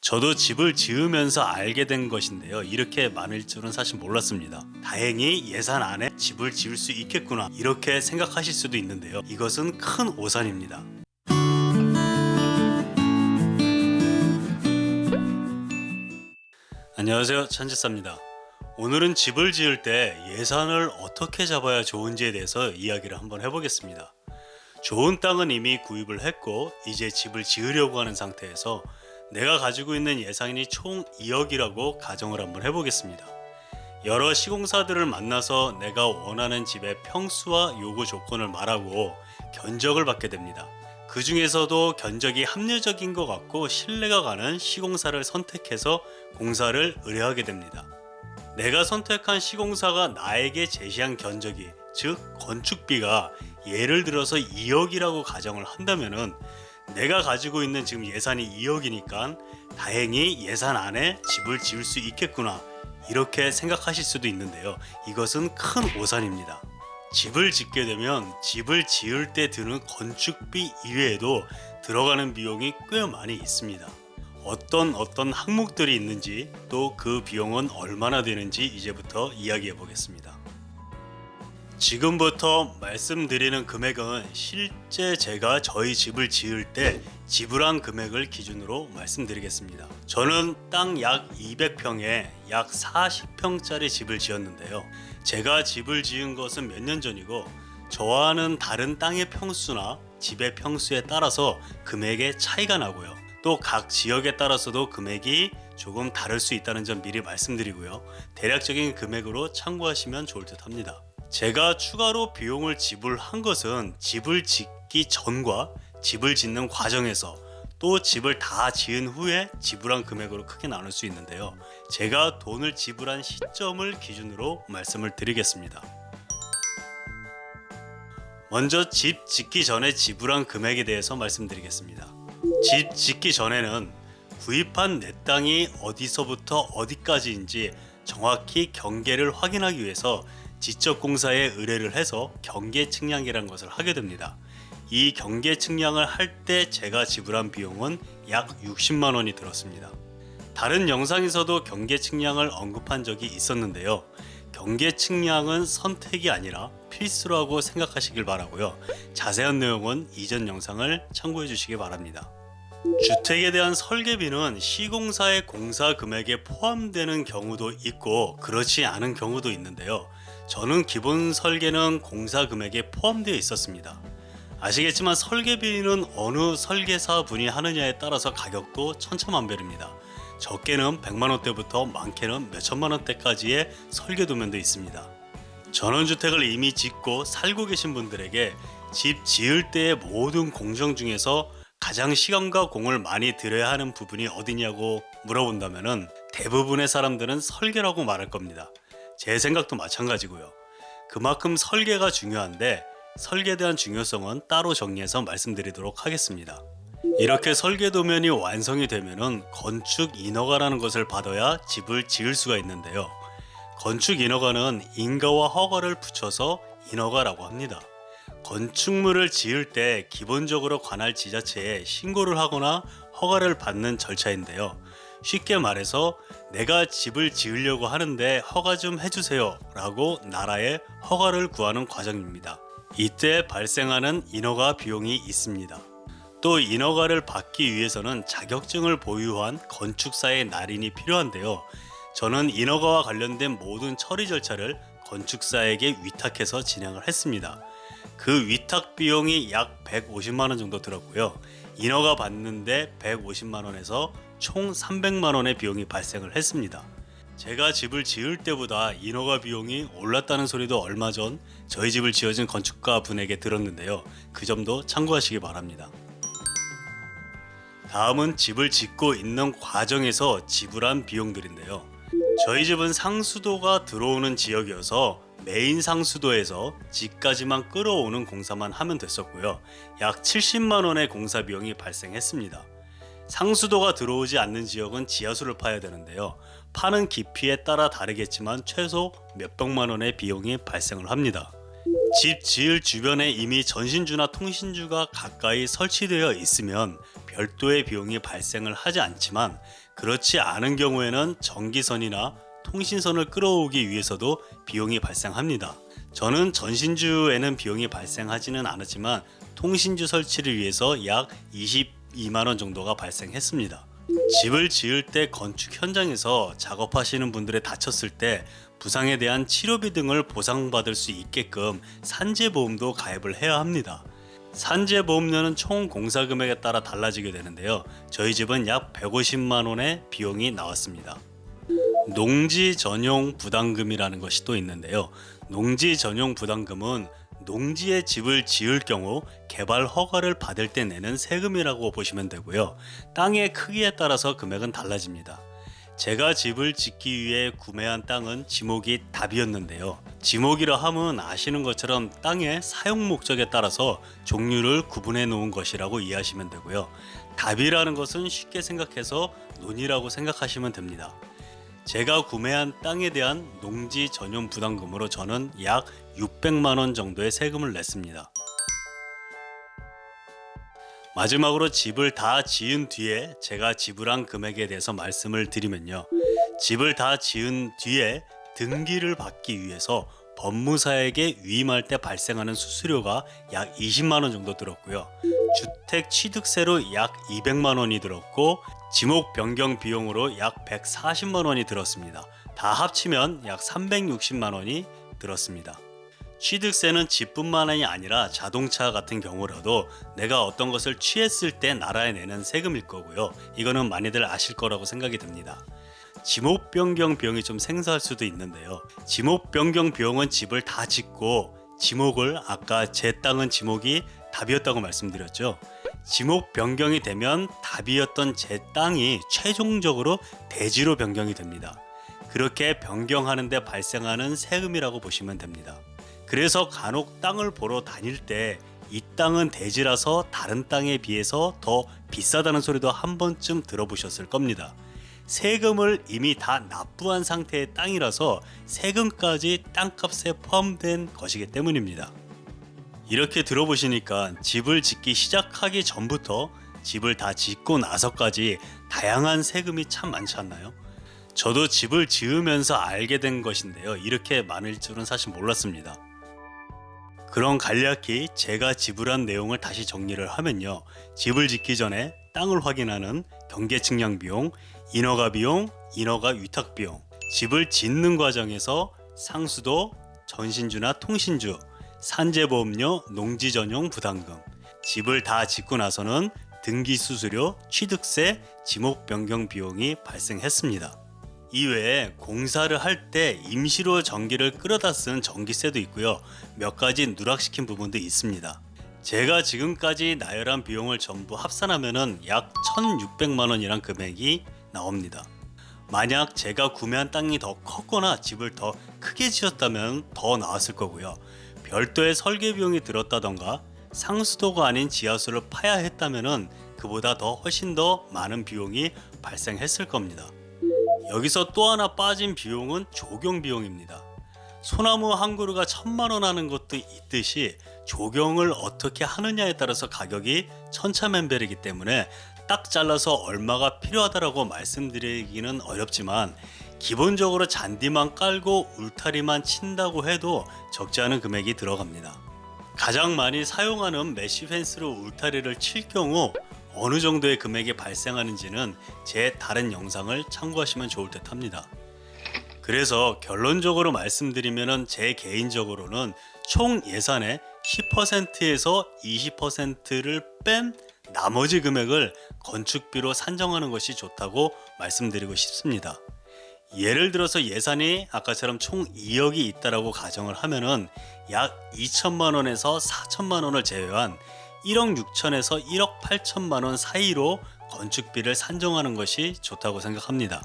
저도 집을 지으면서 알게 된 것인데요. 이렇게 많을 줄은 사실 몰랐습니다. 다행히 예산 안에 집을 지을 수 있겠구나 이렇게 생각하실 수도 있는데요. 이것은 큰 오산입니다. 안녕하세요, 천지사입니다. 오늘은 집을 지을 때 예산을 어떻게 잡아야 좋은지에 대해서 이야기를 한번 해보겠습니다. 좋은 땅은 이미 구입을 했고 이제 집을 지으려고 하는 상태에서 내가 가지고 있는 예산이 총 2억이라고 가정을 한번 해보겠습니다. 여러 시공사들을 만나서 내가 원하는 집의 평수와 요구 조건을 말하고 견적을 받게 됩니다. 그 중에서도 견적이 합리적인 것 같고 신뢰가 가는 시공사를 선택해서 공사를 의뢰하게 됩니다. 내가 선택한 시공사가 나에게 제시한 견적이, 즉 건축비가 예를 들어서 2억이라고 가정을 한다면은 내가 가지고 있는 지금 예산이 2억이니까 다행히 예산 안에 집을 지을 수 있겠구나 이렇게 생각하실 수도 있는데요. 이것은 큰 오산입니다. 집을 짓게 되면 집을 지을 때 드는 건축비 이외에도 들어가는 비용이 꽤 많이 있습니다. 어떤 항목들이 있는지 또 그 비용은 얼마나 되는지 이제부터 이야기해 보겠습니다. 지금부터 말씀드리는 금액은 실제 제가 저희 집을 지을 때 지불한 금액을 기준으로 말씀드리겠습니다. 저는 땅 약 200평에 약 40평짜리 집을 지었는데요. 제가 집을 지은 것은 몇 년 전이고 저와는 다른 땅의 평수나 집의 평수에 따라서 금액의 차이가 나고요. 또 각 지역에 따라서도 금액이 조금 다를 수 있다는 점 미리 말씀드리고요. 대략적인 금액으로 참고하시면 좋을 듯 합니다. 제가 추가로 비용을 지불한 것은 집을 짓기 전과 집을 짓는 과정에서 또 집을 다 지은 후에 지불한 금액으로 크게 나눌 수 있는데요. 제가 돈을 지불한 시점을 기준으로 말씀을 드리겠습니다. 먼저 집 짓기 전에 지불한 금액에 대해서 말씀드리겠습니다. 집 짓기 전에는 구입한 내 땅이 어디서부터 어디까지인지 정확히 경계를 확인하기 위해서 지적공사에 의뢰를 해서 경계 측량이라는 것을 하게 됩니다. 이 경계 측량을 할 때 제가 지불한 비용은 약 60만 원이 들었습니다. 다른 영상에서도 경계 측량을 언급한 적이 있었는데요. 경계 측량은 선택이 아니라 필수라고 생각하시길 바라고요. 자세한 내용은 이전 영상을 참고해 주시기 바랍니다. 주택에 대한 설계비는 시공사의 공사 금액에 포함되는 경우도 있고 그렇지 않은 경우도 있는데요. 저는 기본 설계는 공사 금액에 포함되어 있었습니다. 아시겠지만 설계비는 어느 설계사 분이 하느냐에 따라서 가격도 천차만별입니다. 적게는 100만 원대부터 많게는 몇천만 원대까지의 설계 도면도 있습니다. 전원주택을 이미 짓고 살고 계신 분들에게 집 지을 때의 모든 공정 중에서 가장 시간과 공을 많이 들여야 하는 부분이 어디냐고 물어본다면 대부분의 사람들은 설계라고 말할 겁니다. 제 생각도 마찬가지고요. 그만큼 설계가 중요한데 설계에 대한 중요성은 따로 정리해서 말씀드리도록 하겠습니다. 이렇게 설계 도면이 완성이 되면은 건축 인허가라는 것을 받아야 집을 지을 수가 있는데요. 건축 인허가는 인가와 허가를 붙여서 인허가라고 합니다. 건축물을 지을 때 기본적으로 관할 지자체에 신고를 하거나 허가를 받는 절차인데요. 쉽게 말해서 내가 집을 지으려고 하는데 허가 좀 해주세요 라고 나라에 허가를 구하는 과정입니다. 이때 발생하는 인허가 비용이 있습니다. 또 인허가를 받기 위해서는 자격증을 보유한 건축사의 날인이 필요한데요. 저는 인허가와 관련된 모든 처리 절차를 건축사에게 위탁해서 진행을 했습니다. 그 위탁 비용이 약 150만 원 정도 들었고요. 인허가 받는데 150만 원에서 총 300만 원의 비용이 발생을 했습니다. 제가 집을 지을 때보다 인허가 비용이 올랐다는 소리도 얼마 전 저희 집을 지어준 건축가 분에게 들었는데요. 그 점도 참고하시기 바랍니다. 다음은 집을 짓고 있는 과정에서 지불한 비용들인데요. 저희 집은 상수도가 들어오는 지역이어서 메인 상수도에서 집까지만 끌어오는 공사만 하면 됐었고요. 약 70만 원의 공사 비용이 발생했습니다. 상수도가 들어오지 않는 지역은 지하수를 파야 되는데요. 파는 깊이에 따라 다르겠지만 최소 몇백만 원의 비용이 발생을 합니다. 집 지을 주변에 이미 전신주나 통신주가 가까이 설치되어 있으면 별도의 비용이 발생을 하지 않지만 그렇지 않은 경우에는 전기선이나 통신선을 끌어오기 위해서도 비용이 발생합니다. 저는 전신주에는 비용이 발생하지는 않았지만 통신주 설치를 위해서 약 22만 원 정도가 발생했습니다. 집을 지을 때 건축 현장에서 작업하시는 분들이 다쳤을 때 부상에 대한 치료비 등을 보상받을 수 있게끔 산재보험도 가입을 해야 합니다. 산재보험료는 총 공사 금액에 따라 달라지게 되는데요. 저희 집은 약 150만 원의 비용이 나왔습니다. 농지 전용 부담금이라는 것이 또 있는데요. 농지 전용 부담금은 농지에 집을 지을 경우 개발 허가를 받을 때 내는 세금이라고 보시면 되고요. 땅의 크기에 따라서 금액은 달라집니다. 제가 집을 짓기 위해 구매한 땅은 지목이 답이었는데요. 지목이라 함은 아시는 것처럼 땅의 사용 목적에 따라서 종류를 구분해 놓은 것이라고 이해하시면 되고요. 답이라는 것은 쉽게 생각해서 논이라고 생각하시면 됩니다. 제가 구매한 땅에 대한 농지 전용 부담금으로 저는 약 600만 원 정도의 세금을 냈습니다. 마지막으로 집을 다 지은 뒤에 제가 지불한 금액에 대해서 말씀을 드리면요. 집을 다 지은 뒤에 등기를 받기 위해서 법무사에게 위임할 때 발생하는 수수료가 약 20만 원 정도 들었고요. 주택 취득세로 약 200만 원이 들었고 지목 변경 비용으로 약 140만 원이 들었습니다. 다 합치면 약 360만 원이 들었습니다. 취득세는 집뿐만이 아니라 자동차 같은 경우라도 내가 어떤 것을 취했을 때 나라에 내는 세금일 거고요. 이거는 많이들 아실 거라고 생각이 듭니다. 지목 변경 비용이 좀 생소할 수도 있는데요. 지목 변경 비용은 집을 다 짓고 지목을 아까 제 땅은 지목이 답이었다고 말씀드렸죠. 지목 변경이 되면 답이었던 제 땅이 최종적으로 대지로 변경이 됩니다. 그렇게 변경하는 데 발생하는 세금이라고 보시면 됩니다. 그래서 간혹 땅을 보러 다닐 때 이 땅은 대지라서 다른 땅에 비해서 더 비싸다는 소리도 한 번쯤 들어보셨을 겁니다. 세금을 이미 다 납부한 상태의 땅이라서 세금까지 땅값에 포함된 것이기 때문입니다. 이렇게 들어보시니까 집을 짓기 시작하기 전부터 집을 다 짓고 나서까지 다양한 세금이 참 많지 않나요? 저도 집을 지으면서 알게 된 것인데요. 이렇게 많을 줄은 사실 몰랐습니다. 그런 간략히 제가 지불한 내용을 다시 정리를 하면요. 집을 짓기 전에 땅을 확인하는 경계 측량 비용, 인허가 비용, 인허가 위탁 비용, 집을 짓는 과정에서 상수도, 전신주나 통신주, 산재보험료, 농지 전용 부담금, 집을 다 짓고 나서는 등기 수수료, 취득세, 지목 변경 비용이 발생했습니다. 이외에 공사를 할 때 임시로 전기를 끌어다 쓴 전기세도 있고요. 몇 가지 누락시킨 부분도 있습니다. 제가 지금까지 나열한 비용을 전부 합산하면 약 1,600만 원이란 금액이 나옵니다. 만약 제가 구매한 땅이 더 컸거나 집을 더 크게 지었다면 더 나왔을 거고요. 별도의 설계 비용이 들었다던가 상수도가 아닌 지하수를 파야 했다면 그보다 더 훨씬 더 많은 비용이 발생했을 겁니다. 여기서 또 하나 빠진 비용은 조경 비용입니다. 소나무 한 그루가 1,000만 원 하는 것도 있듯이 조경을 어떻게 하느냐에 따라서 가격이 천차만별이기 때문에 딱 잘라서 얼마가 필요하다라고 말씀드리기는 어렵지만 기본적으로 잔디만 깔고 울타리만 친다고 해도 적지 않은 금액이 들어갑니다. 가장 많이 사용하는 메쉬 펜스로 울타리를 칠 경우 어느 정도의 금액이 발생하는지는 제 다른 영상을 참고하시면 좋을 듯 합니다. 그래서 결론적으로 말씀드리면 제 개인적으로는 총 예산의 10%에서 20%를 뺀 나머지 금액을 건축비로 산정하는 것이 좋다고 말씀드리고 싶습니다. 예를 들어서 예산이 아까처럼 총 2억이 있다라고 가정을 하면은 약 2천만 원에서 4천만 원을 제외한 1억 6천에서 1억 8천만 원 사이로 건축비를 산정하는 것이 좋다고 생각합니다.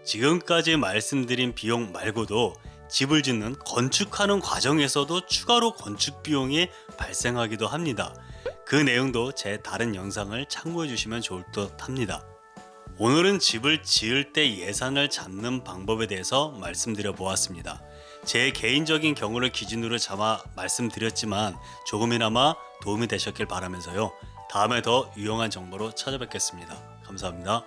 지금까지 말씀드린 비용 말고도 집을 짓는 건축하는 과정에서도 추가로 건축 비용이 발생하기도 합니다. 그 내용도 제 다른 영상을 참고해 주시면 좋을 듯 합니다. 오늘은 집을 지을 때 예산을 잡는 방법에 대해서 말씀드려 보았습니다. 제 개인적인 경우를 기준으로 삼아 말씀드렸지만 조금이나마 도움이 되셨길 바라면서요. 다음에 더 유용한 정보로 찾아뵙겠습니다. 감사합니다.